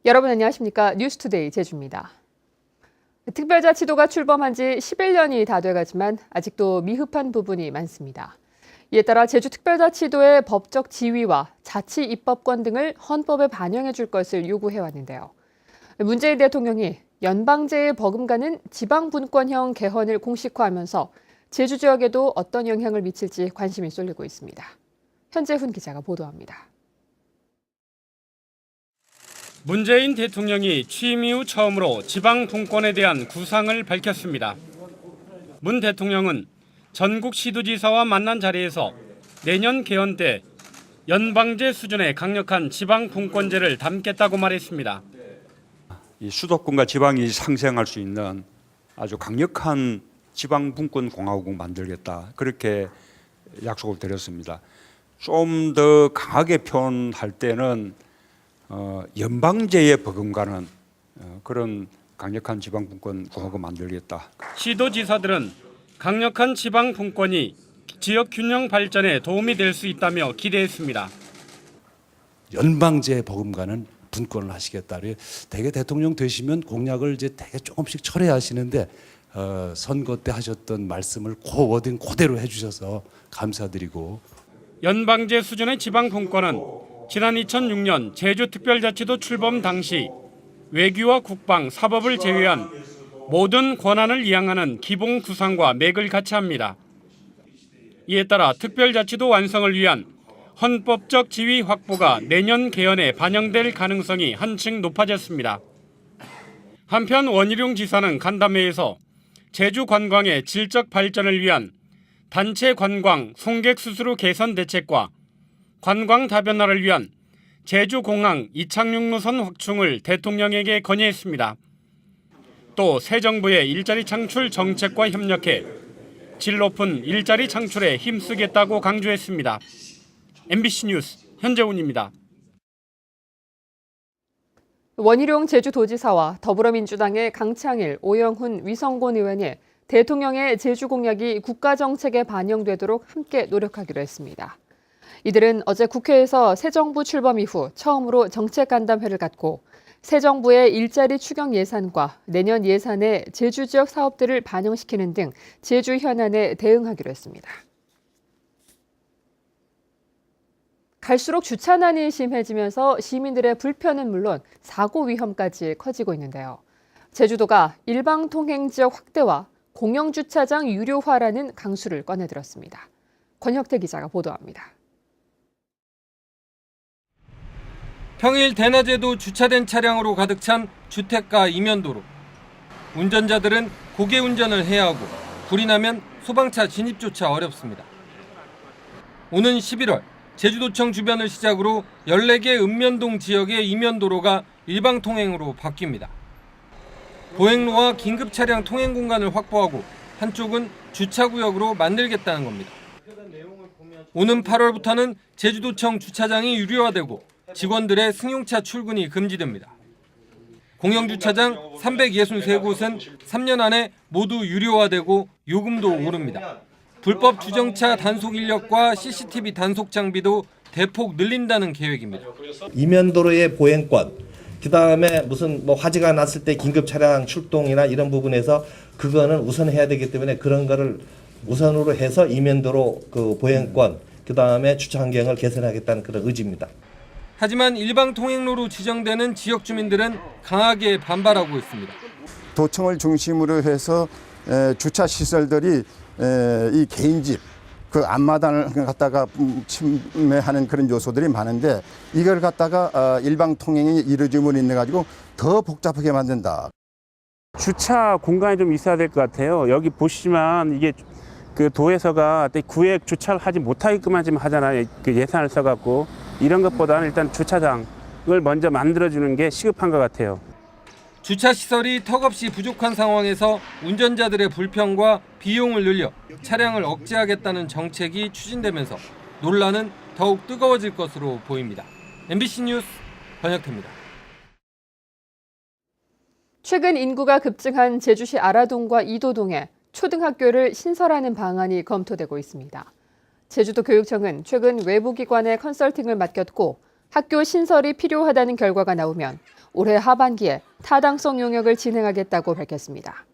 여러분 안녕하십니까? 뉴스투데이 제주입니다. 특별자치도가 출범한 지 11년이 다 돼가지만 아직도 미흡한 부분이 많습니다. 이에 따라 제주특별자치도의 법적 지위와 자치 입법권 등을 헌법에 반영해 줄 것을 요구해왔는데요. 문재인 대통령이 연방제에 버금가는 지방분권형 개헌을 공식화하면서 제주 지역에도 어떤 영향을 미칠지 관심이 쏠리고 있습니다. 현재훈 기자가 보도합니다. 문재인 대통령이 취임 이후 처음으로 지방 분권에 대한 구상을 밝혔습니다. 문 대통령은 전국 시도지사와 만난 자리에서 내년 개헌 때 연방제 수준의 강력한 지방 분권제를 담겠다고 말했습니다. 이 수도권과 지방이 상생할 수 있는 아주 강력한 지방 분권 공화국 만들겠다, 그렇게 약속을 드렸습니다. 좀 더 강하게 표현할 때는 연방제에 버금가는 그런 강력한 지방 분권 공화국 만들겠다. 시도지사들은 강력한 지방 분권이 지역 균형 발전에 도움이 될 수 있다며 기대했습니다. 연방제에 버금가는 분권을 하시겠다. 대개 대통령 되시면 공약을 이제 되게 조금씩 철회하시는데 선거 때 하셨던 말씀을 그 워딩 그대로 해주셔서 감사드리고. 연방제 수준의 지방 분권은 지난 2006년 제주특별자치도 출범 당시 외교와 국방, 사법을 제외한 모든 권한을 이양하는 기본 구상과 맥을 같이 합니다. 이에 따라 특별자치도 완성을 위한 헌법적 지위 확보가 내년 개헌에 반영될 가능성이 한층 높아졌습니다. 한편 원희룡 지사는 간담회에서 제주 관광의 질적 발전을 위한 단체 관광 송객 수수료 개선 대책과 관광 다변화를 위한 제주공항 이착륙 노선 확충을 대통령에게 건의했습니다. 또 새 정부의 일자리 창출 정책과 협력해 질 높은 일자리 창출에 힘쓰겠다고 강조했습니다. MBC 뉴스 현재훈입니다. 원희룡 제주도지사와 더불어민주당의 강창일, 오영훈, 위성곤 의원이 대통령의 제주 공약이 국가정책에 반영되도록 함께 노력하기로 했습니다. 이들은 어제 국회에서 새 정부 출범 이후 처음으로 정책간담회를 갖고 새 정부의 일자리 추경 예산과 내년 예산에 제주 지역 사업들을 반영시키는 등 제주 현안에 대응하기로 했습니다. 갈수록 주차난이 심해지면서 시민들의 불편은 물론 사고 위험까지 커지고 있는데요. 제주도가 일방통행지역 확대와 공영주차장 유료화라는 강수를 꺼내들었습니다. 권혁태 기자가 보도합니다. 평일 대낮에도 주차된 차량으로 가득 찬 주택가 이면도로. 운전자들은 고개 운전을 해야 하고 불이 나면 소방차 진입조차 어렵습니다. 오는 11월 제주도청 주변을 시작으로 14개 읍면동 지역의 이면도로가 일방통행으로 바뀝니다. 보행로와 긴급 차량 통행 공간을 확보하고 한쪽은 주차구역으로 만들겠다는 겁니다. 오는 8월부터는 제주도청 주차장이 유료화되고 직원들의 승용차 출근이 금지됩니다. 공영주차장 363곳은 3년 안에 모두 유료화되고 요금도 오릅니다. 불법 주정차 단속 인력과 CCTV 단속 장비도 대폭 늘린다는 계획입니다. 이면도로의 보행권, 그다음에 무슨 화재가 났을 때 긴급 차량 출동이나 이런 부분에서 그거는 우선해야 되기 때문에 그런 거를 우선으로 해서 이면도로 그 보행권, 그다음에 주차 환경을 개선하겠다는 그런 의지입니다. 하지만 일방 통행로로 지정되는 지역 주민들은 강하게 반발하고 있습니다. 도청을 중심으로 해서 주차 시설들이 이 개인집 그 앞마당을 갖다가 침해하는 그런 요소들이 많은데 이걸 갖다가 일방 통행이 이루어짐으로 인해 가지고 더 복잡하게 만든다. 주차 공간이 좀 있어야 될 것 같아요. 여기 보시면 이게 그 도에서가 구획 주차를 하지 못하게끔 하잖아요. 그 예산을 써갖고 이런 것보다는 일단 주차장을 먼저 만들어주는 게 시급한 것 같아요. 주차 시설이 턱없이 부족한 상황에서 운전자들의 불편과 비용을 늘려 차량을 억제하겠다는 정책이 추진되면서 논란은 더욱 뜨거워질 것으로 보입니다. MBC 뉴스 권혁태입니다. 최근 인구가 급증한 제주시 아라동과 이도동에 초등학교를 신설하는 방안이 검토되고 있습니다. 제주도 교육청은 최근 외부기관에 컨설팅을 맡겼고 학교 신설이 필요하다는 결과가 나오면 올해 하반기에 타당성 용역을 진행하겠다고 밝혔습니다.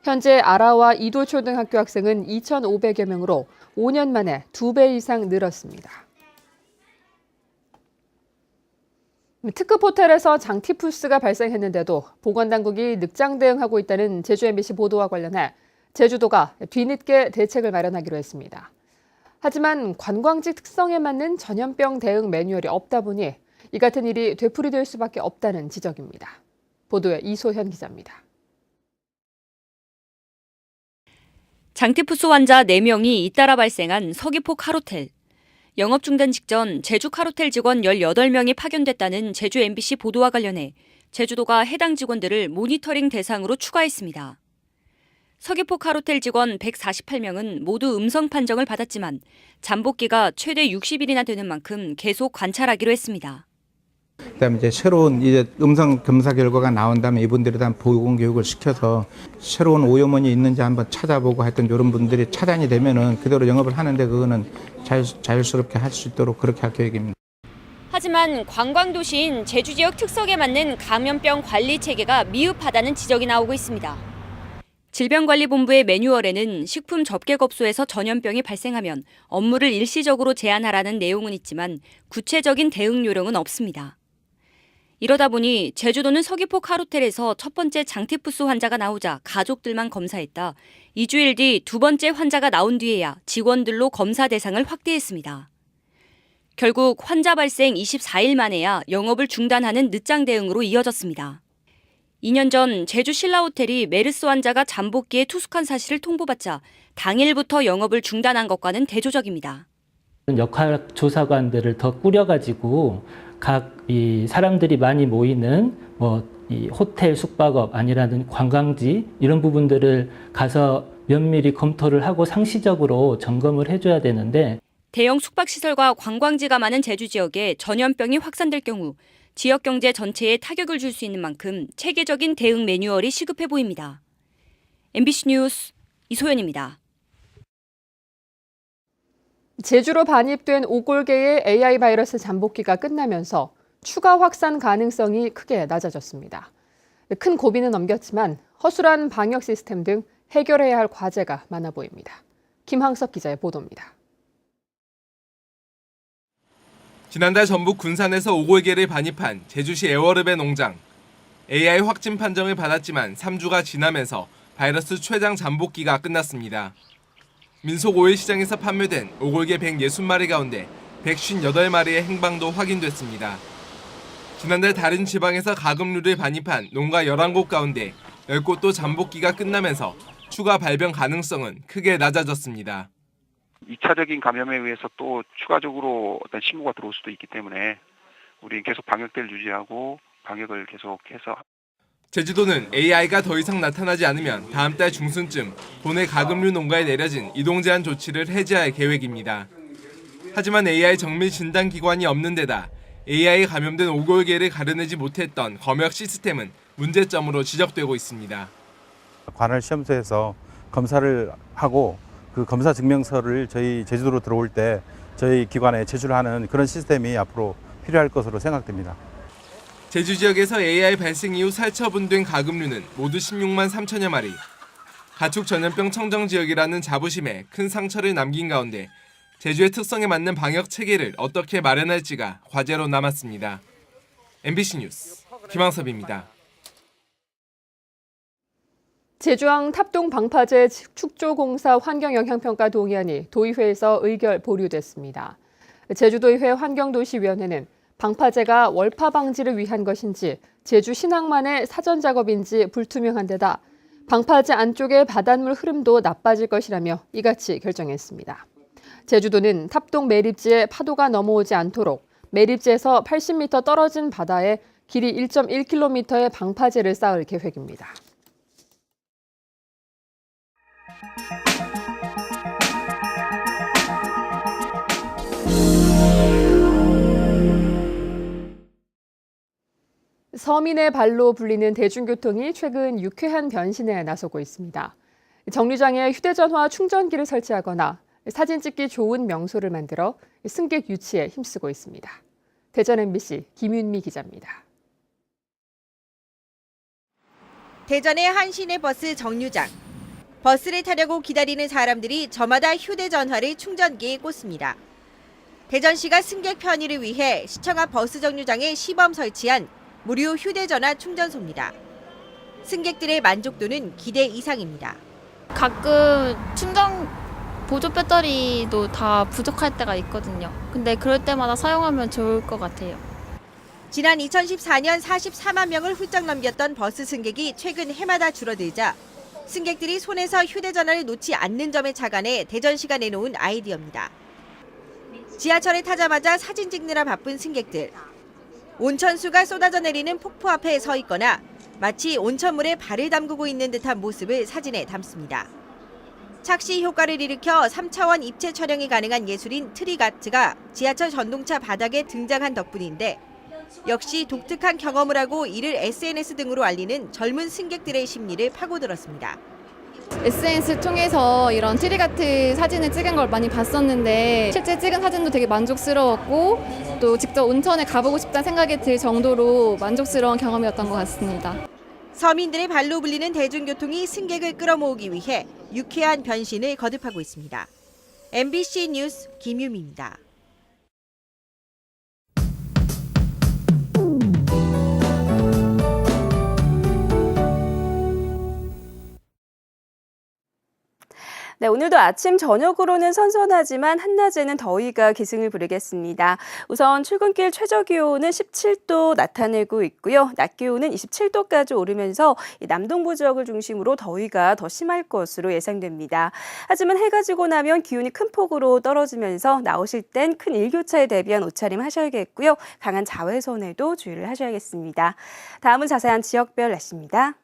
현재 아라와 이도초등학교 학생은 2,500여 명으로 5년 만에 2배 이상 늘었습니다. 특급 호텔에서 장티푸스가 발생했는데도 보건당국이 늑장 대응하고 있다는 제주 MBC 보도와 관련해 제주도가 뒤늦게 대책을 마련하기로 했습니다. 하지만 관광지 특성에 맞는 전염병 대응 매뉴얼이 없다 보니 이 같은 일이 되풀이될 수밖에 없다는 지적입니다. 보도에 이소현 기자입니다. 장티푸스 환자 4명이 잇따라 발생한 서귀포 카로텔. 영업 중단 직전 제주 카로텔 직원 18명이 파견됐다는 제주 MBC 보도와 관련해 제주도가 해당 직원들을 모니터링 대상으로 추가했습니다. 서귀포 카로텔 직원 148명은 모두 음성 판정을 받았지만 잠복기가 최대 60일이나 되는 만큼 계속 관찰하기로 했습니다. 그다음에 이제 새로운 음성 검사 결과가 나온 다음에 이분들에 대한 보건 교육을 시켜서 새로운 오염원이 있는지 한번 찾아보고 하여튼 이런 분들이 차단이 되면은 그대로 영업을 하는데 그거는 자율스럽게 할 수 있도록 그렇게 할 계획입니다. 하지만 관광도시인 제주 지역 특성에 맞는 감염병 관리 체계가 미흡하다는 지적이 나오고 있습니다. 질병관리본부의 매뉴얼에는 식품 접객업소에서 전염병이 발생하면 업무를 일시적으로 제한하라는 내용은 있지만 구체적인 대응 요령은 없습니다. 이러다 보니 제주도는 서귀포 카로텔에서 첫 번째 장티푸스 환자가 나오자 가족들만 검사했다. 2주일 뒤 두 번째 환자가 나온 뒤에야 직원들로 검사 대상을 확대했습니다. 결국 환자 발생 24일 만에야 영업을 중단하는 늦장 대응으로 이어졌습니다. 2년 전 제주 신라호텔이 메르스 환자가 잠복기에 투숙한 사실을 통보받자 당일부터 영업을 중단한 것과는 대조적입니다. 역학조사관들을 더 꾸려가지고 각 이 사람들이 많이 모이는 이 호텔 숙박업 아니라든 관광지 이런 부분들을 가서 면밀히 검토를 하고 상시적으로 점검을 해줘야 되는데 대형 숙박시설과 관광지가 많은 제주 지역에 전염병이 확산될 경우 지역 경제 전체에 타격을 줄 수 있는 만큼 체계적인 대응 매뉴얼이 시급해 보입니다. MBC 뉴스 이소연입니다. 제주로 반입된 오골계의 AI 바이러스 잠복기가 끝나면서 추가 확산 가능성이 크게 낮아졌습니다. 큰 고비는 넘겼지만 허술한 방역 시스템 등 해결해야 할 과제가 많아 보입니다. 김항석 기자의 보도입니다. 지난달 전북 군산에서 오골계를 반입한 제주시 애월읍의 농장. AI 확진 판정을 받았지만 3주가 지나면서 바이러스 최장 잠복기가 끝났습니다. 민속 오일 시장에서 판매된 오골계 160마리 가운데 158마리의 행방도 확인됐습니다. 지난달 다른 지방에서 가금류를 반입한 농가 11곳 가운데 10곳도 잠복기가 끝나면서 추가 발병 가능성은 크게 낮아졌습니다. 2차적인 감염에 의해서 또 추가적으로 어떤 신고가 들어올 수도 있기 때문에 우리 계속 방역대를 유지하고 방역을 계속해서. 제주도는 AI가 더 이상 나타나지 않으면 다음 달 중순쯤 도내 가금류 농가에 내려진 이동 제한 조치를 해제할 계획입니다. 하지만 AI 정밀 진단 기관이 없는 데다 AI에 감염된 오골계를 가려내지 못했던 검역 시스템은 문제점으로 지적되고 있습니다. 관할 시험소에서 검사를 하고 그 검사 증명서를 저희 제주도로 들어올 때 저희 기관에 제출하는 그런 시스템이 앞으로 필요할 것으로 생각됩니다. 제주 지역에서 AI 발생 이후 살처분된 가금류는 모두 16만 3천여 마리. 가축 전염병 청정 지역이라는 자부심에 큰 상처를 남긴 가운데 제주의 특성에 맞는 방역 체계를 어떻게 마련할지가 과제로 남았습니다. MBC 뉴스 김항섭입니다. 제주항 탑동 방파제 축조공사 환경영향평가 동의안이 도의회에서 의결 보류됐습니다. 제주도의회 환경도시위원회는 방파제가 월파 방지를 위한 것인지 제주 신항만의 사전 작업인지 불투명한 데다 방파제 안쪽의 바닷물 흐름도 나빠질 것이라며 이같이 결정했습니다. 제주도는 탑동 매립지에 파도가 넘어오지 않도록 매립지에서 80m 떨어진 바다에 길이 1.1km의 방파제를 쌓을 계획입니다. 서민의 발로 불리는 대중교통이 최근 유쾌한 변신에 나서고 있습니다. 정류장에 휴대전화 충전기를 설치하거나 사진 찍기 좋은 명소를 만들어 승객 유치에 힘쓰고 있습니다. 대전 MBC 김윤미 기자입니다. 대전의 한 시내버스 정류장. 버스를 타려고 기다리는 사람들이 저마다 휴대전화를 충전기에 꽂습니다. 대전시가 승객 편의를 위해 시청 앞 버스 정류장에 시범 설치한 무료 휴대전화 충전소입니다. 승객들의 만족도는 기대 이상입니다. 가끔 충전 보조 배터리도 다 부족할 때가 있거든요. 근데 그럴 때마다 사용하면 좋을 것 같아요. 지난 2014년 44만 명을 훌쩍 넘겼던 버스 승객이 최근 해마다 줄어들자 승객들이 손에서 휴대전화를 놓지 않는 점에 착안해 대전시가 내놓은 아이디어입니다. 지하철에 타자마자 사진 찍느라 바쁜 승객들. 온천수가 쏟아져 내리는 폭포 앞에 서 있거나 마치 온천물에 발을 담그고 있는 듯한 모습을 사진에 담습니다. 착시 효과를 일으켜 3차원 입체 촬영이 가능한 예술인 트리가트가 지하철 전동차 바닥에 등장한 덕분인데 역시 독특한 경험을 하고 이를 SNS 등으로 알리는 젊은 승객들의 심리를 파고들었습니다. SNS를 통해서 이런 트리가트 사진을 찍은 걸 많이 봤었는데 실제 찍은 사진도 되게 만족스러웠고 또 직접 온천에 가보고 싶다는 생각이 들 정도로 만족스러운 경험이었던 것 같습니다. 서민들의 발로 불리는 대중교통이 승객을 끌어모으기 위해 유쾌한 변신을 거듭하고 있습니다. MBC 뉴스 김유미입니다. 네, 오늘도 아침 저녁으로는 선선하지만 한낮에는 더위가 기승을 부리겠습니다. 우선 출근길 최저기온은 17도 나타내고 있고요. 낮 기온은 27도까지 오르면서 남동부 지역을 중심으로 더위가 더 심할 것으로 예상됩니다. 하지만 해가 지고 나면 기온이 큰 폭으로 떨어지면서 나오실 땐 큰 일교차에 대비한 옷차림 하셔야겠고요. 강한 자외선에도 주의를 하셔야겠습니다. 다음은 자세한 지역별 날씨입니다.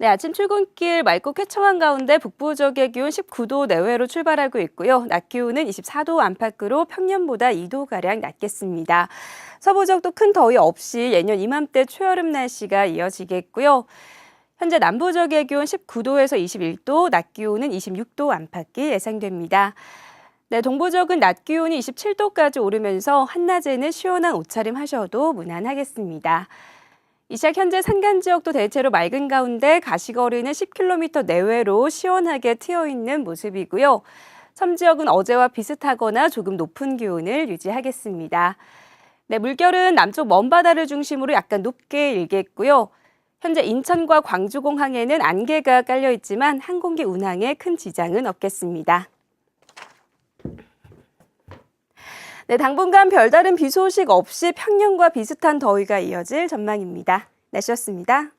네, 아침 출근길 맑고 쾌청한 가운데 북부 지역의 기온 19도 내외로 출발하고 있고요. 낮 기온은 24도 안팎으로 평년보다 2도가량 낮겠습니다. 서부 지역도 큰 더위 없이 예년 이맘때 초여름 날씨가 이어지겠고요. 현재 남부 지역의 기온 19도에서 21도, 낮 기온은 26도 안팎이 예상됩니다. 네, 동부 지역은 낮 기온이 27도까지 오르면서 한낮에는 시원한 옷차림 하셔도 무난하겠습니다. 이 시각 현재 산간 지역도 대체로 맑은 가운데 가시거리는 10km 내외로 시원하게 트여있는 모습이고요. 섬 지역은 어제와 비슷하거나 조금 높은 기온을 유지하겠습니다. 네, 물결은 남쪽 먼바다를 중심으로 약간 높게 일겠고요. 현재 인천과 광주공항에는 안개가 깔려 있지만 항공기 운항에 큰 지장은 없겠습니다. 네, 당분간 별다른 비 소식 없이 평년과 비슷한 더위가 이어질 전망입니다. 날씨였습니다.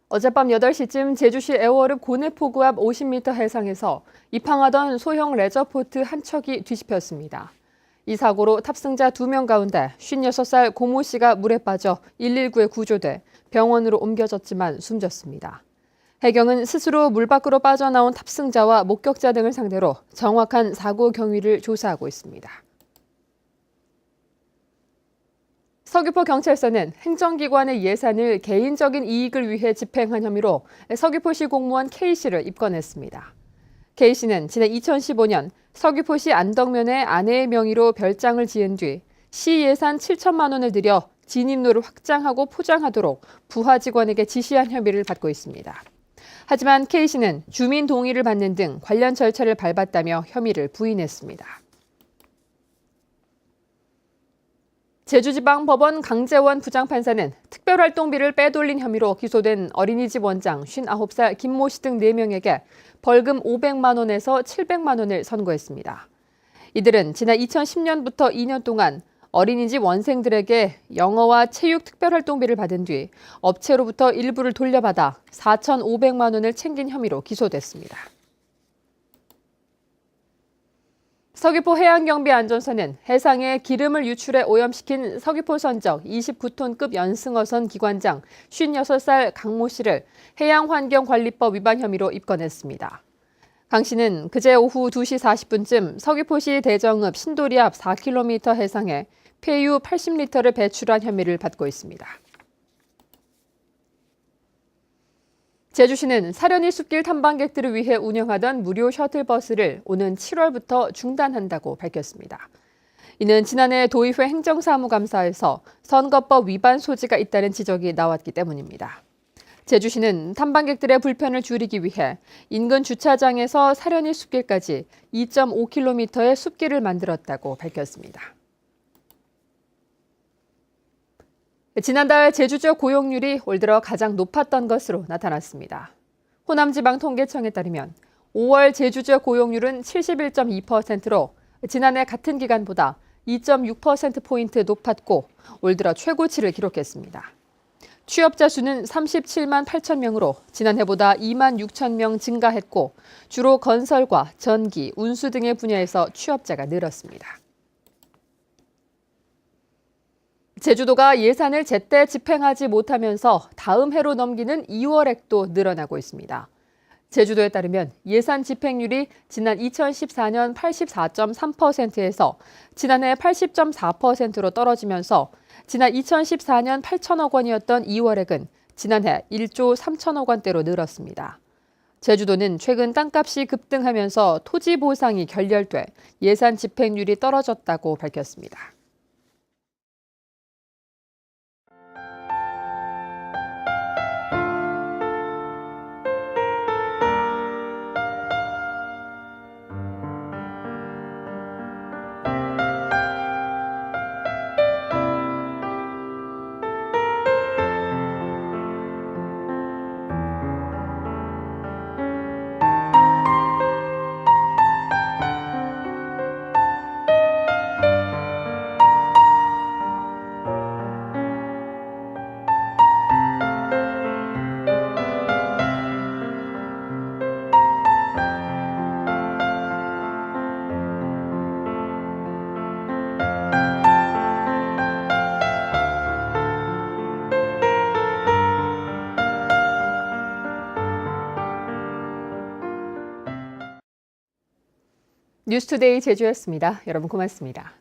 어젯밤 8시쯤 제주시 애월읍 고내포구 앞 50m 해상에서 입항하던 소형 레저포트 한 척이 뒤집혔습니다. 이 사고로 탑승자 2명 가운데 56살 고모 씨가 물에 빠져 119에 구조돼 병원으로 옮겨졌지만 숨졌습니다. 해경은 스스로 물 밖으로 빠져나온 탑승자와 목격자 등을 상대로 정확한 사고 경위를 조사하고 있습니다. 서귀포 경찰서는 행정기관의 예산을 개인적인 이익을 위해 집행한 혐의로 서귀포시 공무원 K씨를 입건했습니다. K씨는 지난 2015년 서귀포시 안덕면에 아내의 명의로 별장을 지은 뒤 시 예산 7천만 원을 들여 진입로를 확장하고 포장하도록 부하 직원에게 지시한 혐의를 받고 있습니다. 하지만 K씨는 주민 동의를 받는 등 관련 절차를 밟았다며 혐의를 부인했습니다. 제주지방법원 강재원 부장판사는 특별활동비를 빼돌린 혐의로 기소된 어린이집 원장 59살 김모 씨 등 4명에게 벌금 500만 원에서 700만 원을 선고했습니다. 이들은 지난 2010년부터 2년 동안 어린이집 원생들에게 영어와 체육 특별활동비를 받은 뒤 업체로부터 일부를 돌려받아 4,500만 원을 챙긴 혐의로 기소됐습니다. 서귀포 해양경비안전서는 해상에 기름을 유출해 오염시킨 서귀포 선적 29톤급 연승어선 기관장 56살 강모 씨를 해양환경관리법 위반 혐의로 입건했습니다. 강 씨는 그제 오후 2시 40분쯤 서귀포시 대정읍 신도리 앞 4km 해상에 폐유 80리터를 배출한 혐의를 받고 있습니다. 제주시는 사려니 숲길 탐방객들을 위해 운영하던 무료 셔틀버스를 오는 7월부터 중단한다고 밝혔습니다. 이는 지난해 도의회 행정사무감사에서 선거법 위반 소지가 있다는 지적이 나왔기 때문입니다. 제주시는 탐방객들의 불편을 줄이기 위해 인근 주차장에서 사려니 숲길까지 2.5km의 숲길을 만들었다고 밝혔습니다. 지난달 제주 지역 고용률이 올 들어 가장 높았던 것으로 나타났습니다. 호남지방통계청에 따르면 5월 제주 지역 고용률은 71.2%로 지난해 같은 기간보다 2.6%포인트 높았고 올 들어 최고치를 기록했습니다. 취업자 수는 37만 8천 명으로 지난해보다 2만 6천 명 증가했고 주로 건설과 전기, 운수 등의 분야에서 취업자가 늘었습니다. 제주도가 예산을 제때 집행하지 못하면서 다음 해로 넘기는 2월액도 늘어나고 있습니다. 제주도에 따르면 예산 집행률이 지난 2014년 84.3%에서 지난해 80.4%로 떨어지면서 지난 2014년 8천억 원이었던 2월액은 지난해 1조 3천억 원대로 늘었습니다. 제주도는 최근 땅값이 급등하면서 토지 보상이 결렬돼 예산 집행률이 떨어졌다고 밝혔습니다. 뉴스투데이 제주였습니다. 여러분 고맙습니다.